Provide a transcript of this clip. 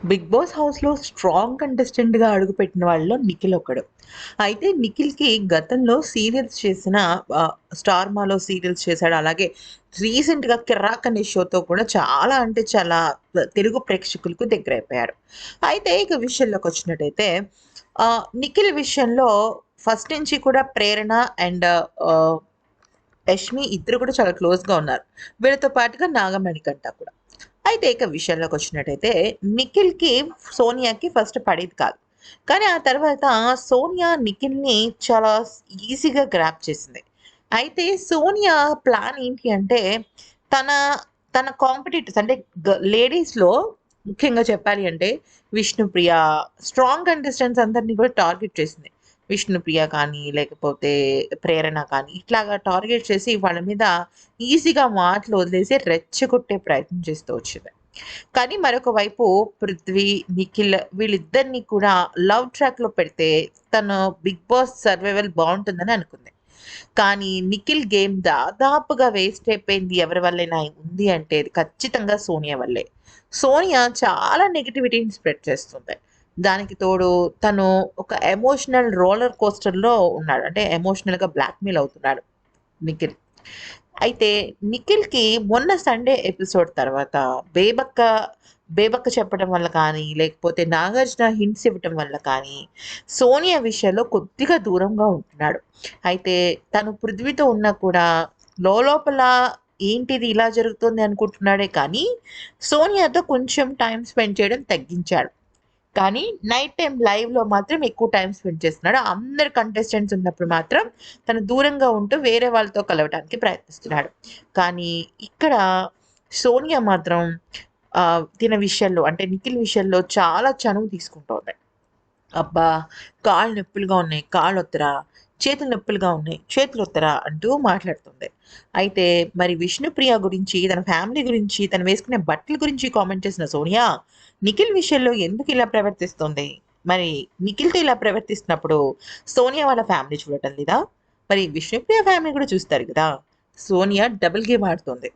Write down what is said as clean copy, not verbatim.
Big boss హౌస్‌లో strong కంటెస్టెంట్‌గా అడుగుపెట్టిన వాళ్ళలో నిఖిల్ ఒకడు. అయితే నిఖిల్‌కి గతంలో సీరియల్స్ చేసిన 'స్టార్మాలో' సీరియల్స్ చేశాడు. అలాగే రీసెంట్‌గా 'కిర్రాక్' అనే షోతో కూడా చాలా అంటే చాలా తెలుగు ప్రేక్షకులకు దగ్గరైపోయాడు. అయితే ఇక విషయంలోకొచ్చినట్టయితే నిఖిల్ విషయంలో ఫస్ట్ నుంచి కూడా ప్రేరణ అండ్ ఆహ్, యష్మి ఇద్దరు కూడా చాలా క్లోజ్‌గా ఉన్నారు. వీళ్ళతో పాటుగా నాగమణికంట కూడా. అయితే ఇక విషయంలోకొచ్చినట్టయితే నిఖిల్‌కి, సోనియాకి ఫస్ట్ పడేది కాదు. కానీ ఆ తర్వాత సోనియా నిఖిల్‌ని చాలా ఈజీగా గ్రాబ్ చేసింది. అయితే సోనియా ప్లాన్ ఏంటి అంటే తన తన కాంపిటీటర్స్ అంటే లేడీస్‌లో ముఖ్యంగా చెప్పాలి అంటే విష్ణుప్రియ స్ట్రాంగ్ కంటెస్టెంట్స్ అందరిని కూడా టార్గెట్ చేసింది. విష్ణుప్రియ కానీ, లేకపోతే ప్రేరణ కానీ ఇట్లాగా టార్గెట్ చేసి వాళ్ళ మీద ఈజీగా మాటలు వదిలేసి రెచ్చగొట్టే ప్రయత్నం చేస్తూ వచ్చింది. కానీ మరొక వైపు పృథ్వీ, నిఖిల్ వీళ్ళిద్దరిని కూడా లవ్ ట్రాక్‌లో పెడితే తను 'బిగ్ బాస్' సర్వైవల్ బావుంటుందని అనుకుంది. కానీ నిఖిల్ గేమ్ దాదాపుగా వేస్ట్ అయిపోయింది ఎవరి వల్లైనా ఉంది అంటే అది ఖచ్చితంగా సోనియా వల్లే. సోనియా చాలా నెగటివిటీని స్ప్రెడ్ చేస్తుంది. దానికి తోడు తను ఒక ఎమోషనల్ రోలర్ కోస్టర్‌లో ఉన్నాడు. అంటే ఎమోషనల్‌గా బ్లాక్‌మెయిల్ అవుతున్నాడు నిఖిల్. అయితే నిఖిల్‌కి మొన్న సండే ఎపిసోడ్ తర్వాత బేబక్క, బేబక్క చెప్పడం వల్ల కానీ, లేకపోతే నాగార్జున హింట్స్ ఇవ్వటం వల్ల కానీ, సోనియా విషయంలో కొద్దిగా దూరంగా ఉంటున్నాడు. అయితే తను పృథ్వీతో ఉన్నా కూడా లోలోపల ఏంటిది ఇలా జరుగుతుంది అనుకుంటున్నాడే కానీ, సోనియాతో కొంచెం టైమ్ స్పెండ్ చేయడం తగ్గించాడు. కానీ నైట్ టైమ్ లైవ్‌లో మాత్రం ఎక్కువ టైమ్ స్పెండ్ చేస్తున్నాడు. అందరు కంటెస్టెంట్స్ ఉన్నప్పుడు మాత్రం తను దూరంగా ఉంటూ వేరే వాళ్ళతో కలవటానికి ప్రయత్నిస్తున్నాడు. కానీ ఇక్కడ సోనియా మాత్రం తిన విషయంలో అంటే నిఖిల్ విషయంలో చాలా చనువు తీసుకుంటోంది. అబ్బా! కాళ్ళు నొప్పులుగా ఉన్నాయి. కాళ్ళొత్తురా, చేతులు నొప్పులుగా ఉన్నాయి. చేతులొత్తురా అంటూ మాట్లాడుతుంది. అయితే మరి విష్ణుప్రియ గురించి, తన ఫ్యామిలీ గురించి, తను వేసుకునే బట్టల గురించి కామెంట్ చేసిన సోనియా, నిఖిల్ విషయంలో ఎందుకు ఇలా ప్రవర్తిస్తుంది? మరి నిఖిల్‌తో ఇలా ప్రవర్తిస్తున్నప్పుడు సోనియా వాళ్ళ ఫ్యామిలీ చూడటం లేదా? మరి విష్ణుప్రియ ఫ్యామిలీ కూడా చూస్తారు గదా! Sonia double game ఆడుతోంది.